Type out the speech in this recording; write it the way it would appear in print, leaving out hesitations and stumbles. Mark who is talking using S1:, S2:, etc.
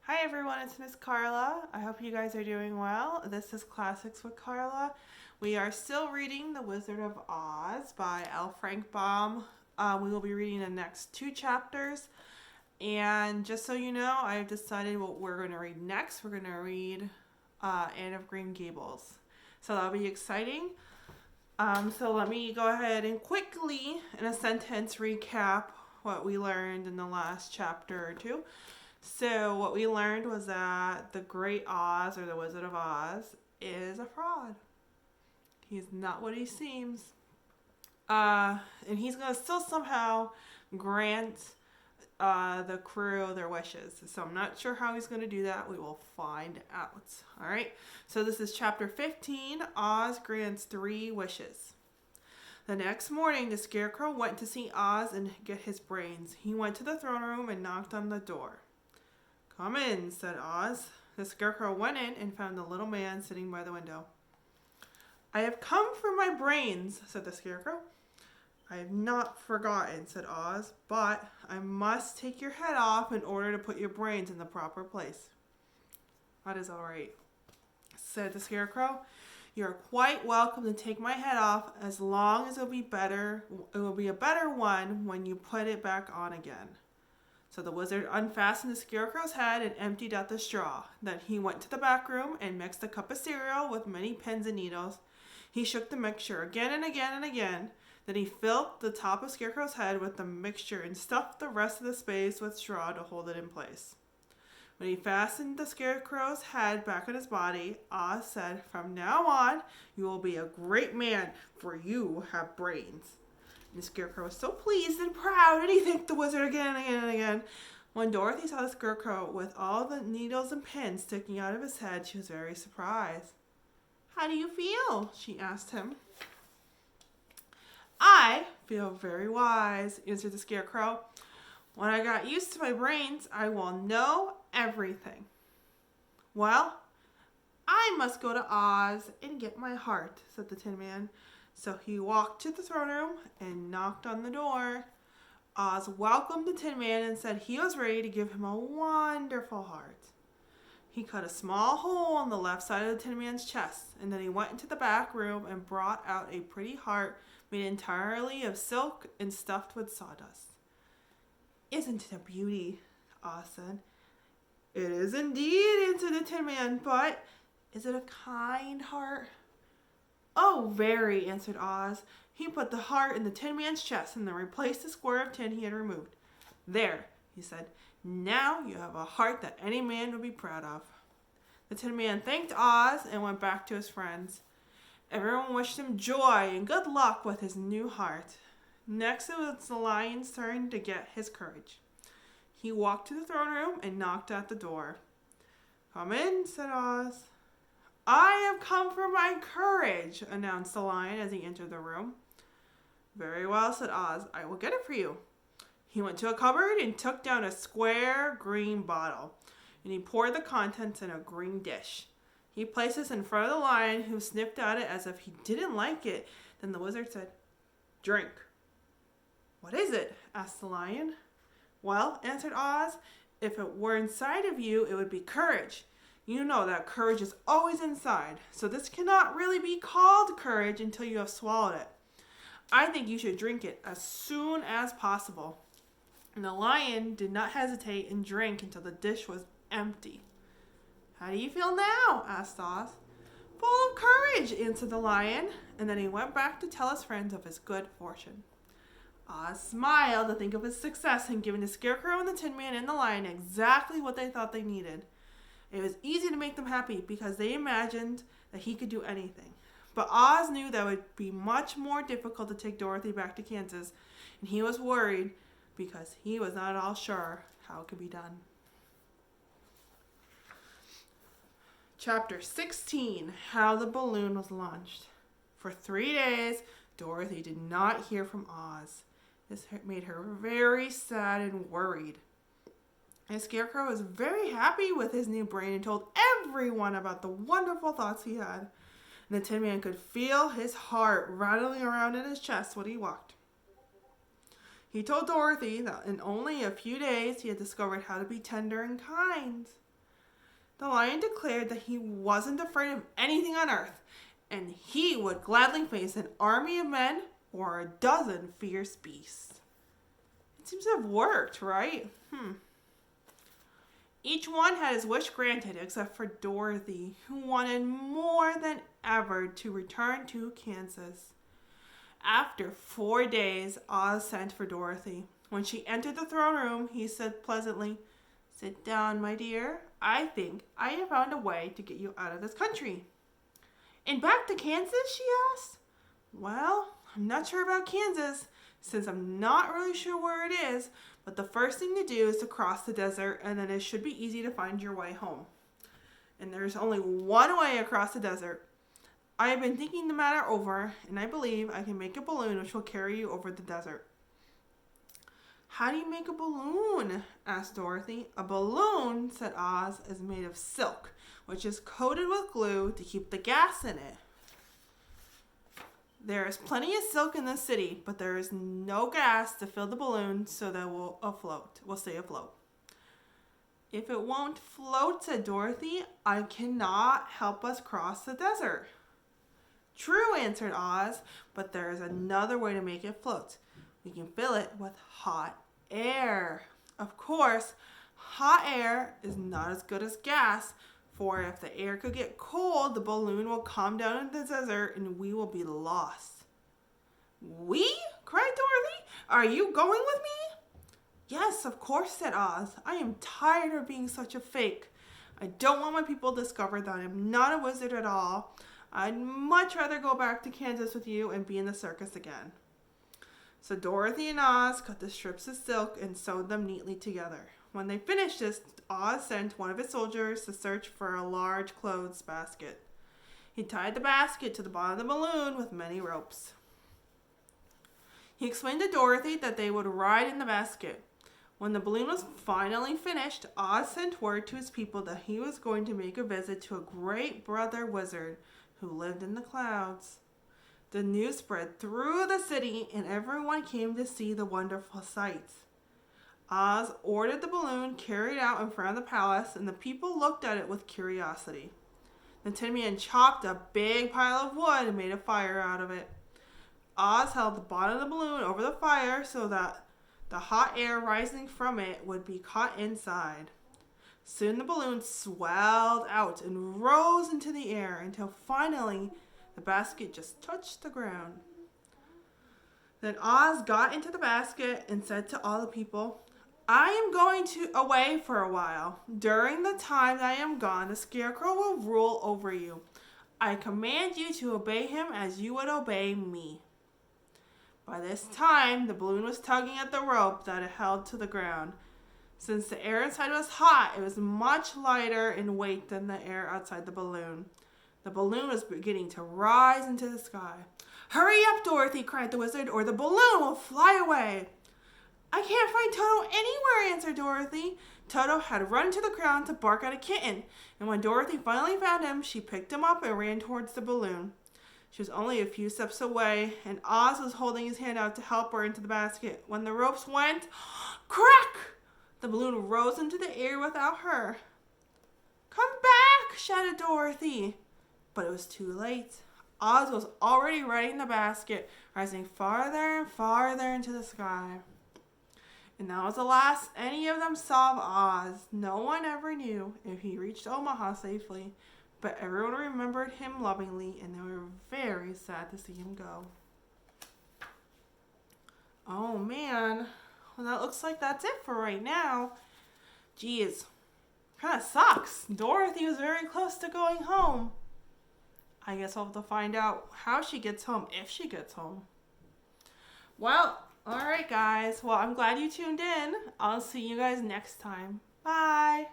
S1: Hi everyone, it's Miss Carla. I hope you guys are doing well. This is Classics with Carla. We are still reading The Wizard of Oz by L. Frank Baum. We will be reading the next two chapters. And just so you know, I've decided what we're going to read next. We're going to read Anne of Green Gables. So that'll be exciting. So let me go ahead and quickly, in a sentence, recap what we learned in the last chapter or two. So what we learned was that the Great Oz, or the Wizard of Oz, is a fraud. He's not what he seems. And he's going to still somehow grant the crew their wishes. So I'm not sure how he's going to do that. We will find out. All right. So this is chapter 15. Oz grants 3 wishes. The next morning, the Scarecrow went to see Oz and get his brains. He went to the throne room and knocked on the door. "Come in," said Oz. The Scarecrow went in and found the little man sitting by the window. "I have come for my brains," said the Scarecrow. "I have not forgotten," said Oz, "but I must take your head off in order to put your brains in the proper place." "That is all right," said the Scarecrow. "You are quite welcome to take my head off as long as it will be better. It will be a better one when you put it back on again." So the wizard unfastened the Scarecrow's head and emptied out the straw. Then he went to the back room and mixed a cup of cereal with many pins and needles. He shook the mixture again and again and again. Then he filled the top of Scarecrow's head with the mixture and stuffed the rest of the space with straw to hold it in place. When he fastened the Scarecrow's head back on his body, Oz said, "From now on, you will be a great man, for you have brains." And the Scarecrow was so pleased and proud, and he thanked the wizard again and again and again. When Dorothy saw the Scarecrow with all the needles and pins sticking out of his head, she was very surprised. "How do you feel?" she asked him. "I feel very wise," answered the Scarecrow. "When I got used to my brains, I will know everything." "Well, I must go to Oz and get my heart," said the Tin Man. So he walked to the throne room and knocked on the door. Oz welcomed the Tin Man and said he was ready to give him a wonderful heart. He cut a small hole in the left side of the Tin Man's chest, and then he went into the back room and brought out a pretty heart made entirely of silk and stuffed with sawdust. "Isn't it a beauty?" Oz said. "It is indeed," answered the Tin Man, "but is it a kind heart?" "Oh, very," answered Oz. He put the heart in the Tin Man's chest and then replaced the square of tin he had removed. "There," he said. "Now you have a heart that any man would be proud of." The Tin Man thanked Oz and went back to his friends. Everyone wished him joy and good luck with his new heart. Next it was the Lion's turn to get his courage. He walked to the throne room and knocked at the door. "Come in," said Oz. "I have come for my courage," announced the Lion as he entered the room. "Very well," said Oz. "I will get it for you." He went to a cupboard and took down a square green bottle, and he poured the contents in a green dish. He placed this in front of the Lion, who sniffed at it as if he didn't like it. Then the wizard said, "Drink." "What is it?" asked the Lion. "Well," answered Oz, "if it were inside of you, it would be courage. You know that courage is always inside, so this cannot really be called courage until you have swallowed it. I think you should drink it as soon as possible." And the Lion did not hesitate and drank until the dish was empty. "How do you feel now?" asked Oz. "Full of courage," answered the Lion, and then he went back to tell his friends of his good fortune. Oz smiled to think of his success in giving the Scarecrow and the Tin Man and the Lion exactly what they thought they needed. It was easy to make them happy because they imagined that he could do anything. But Oz knew that it would be much more difficult to take Dorothy back to Kansas, and he was worried because he was not at all sure how it could be done. Chapter 16, How the Balloon Was Launched. For 3 days, Dorothy did not hear from Oz. This made her very sad and worried. And Scarecrow was very happy with his new brain and told everyone about the wonderful thoughts he had. And the Tin Man could feel his heart rattling around in his chest when he walked. He told Dorothy that in only a few days he had discovered how to be tender and kind. The lion declared that he wasn't afraid of anything on earth, and he would gladly face an army of men or a dozen fierce beasts. It seems to have worked, right? Each one had his wish granted except for Dorothy, who wanted more than ever to return to Kansas. After 4 days, Oz sent for Dorothy. When she entered the throne room, he said pleasantly, "Sit down, my dear. I think I have found a way to get you out of this country." "And back to Kansas?" she asked. "Well, I'm not sure about Kansas, since I'm not really sure where it is, but the first thing to do is to cross the desert, and then it should be easy to find your way home. And there's only one way across the desert. I have been thinking the matter over, and I believe I can make a balloon which will carry you over the desert." "How do you make a balloon?" asked Dorothy. "A balloon," said Oz, "is made of silk, which is coated with glue to keep the gas in it. There is plenty of silk in the city, but there is no gas to fill the balloon so that we'll stay afloat." "If it won't float," said Dorothy, "I cannot help us cross the desert." "True," answered Oz, "but there is another way to make it float. We can fill it with hot air. Of course, hot air is not as good as gas, for if the air could get cold, the balloon will come down in the desert and we will be lost." "We?" cried Dorothy. "Are you going with me?" "Yes, of course," said Oz. "I am tired of being such a fake. I don't want my people to discover that I am not a wizard at all. I'd much rather go back to Kansas with you and be in the circus again." So Dorothy and Oz cut the strips of silk and sewed them neatly together. When they finished this, Oz sent one of his soldiers to search for a large clothes basket. He tied the basket to the bottom of the balloon with many ropes. He explained to Dorothy that they would ride in the basket. When the balloon was finally finished, Oz sent word to his people that he was going to make a visit to a great brother wizard who lived in the clouds. The news spread through the city, and everyone came to see the wonderful sights. Oz ordered the balloon carried out in front of the palace, and the people looked at it with curiosity. The Tin Man chopped a big pile of wood and made a fire out of it. Oz held the bottom of the balloon over the fire so that the hot air rising from it would be caught inside. Soon the balloon swelled out and rose into the air until finally the basket just touched the ground. Then Oz got into the basket and said to all the people, "I am going away for a while. During the time that I am gone, the Scarecrow will rule over you. I command you to obey him as you would obey me." By this time, the balloon was tugging at the rope that it held to the ground. Since the air inside was hot, it was much lighter in weight than the air outside the balloon. The balloon was beginning to rise into the sky. "Hurry up, Dorothy," cried the wizard, "or the balloon will fly away." "I can't find Toto anywhere," answered Dorothy. Toto had run to the ground to bark at a kitten, and when Dorothy finally found him, she picked him up and ran towards the balloon. She was only a few steps away, and Oz was holding his hand out to help her into the basket. When the ropes went, crack! The balloon rose into the air without her. "Come back!" shouted Dorothy. But it was too late. Oz was already riding the basket, rising farther and farther into the sky. And that was the last any of them saw of Oz. No one ever knew if he reached Omaha safely, but everyone remembered him lovingly, and they were very sad to see him go. Oh man, well that looks like that's it for right now. Geez, kind of sucks. Dorothy was very close to going home. I guess I'll have to find out how she gets home, if she gets home. Well, alright guys, well I'm glad you tuned in. I'll see you guys next time. Bye!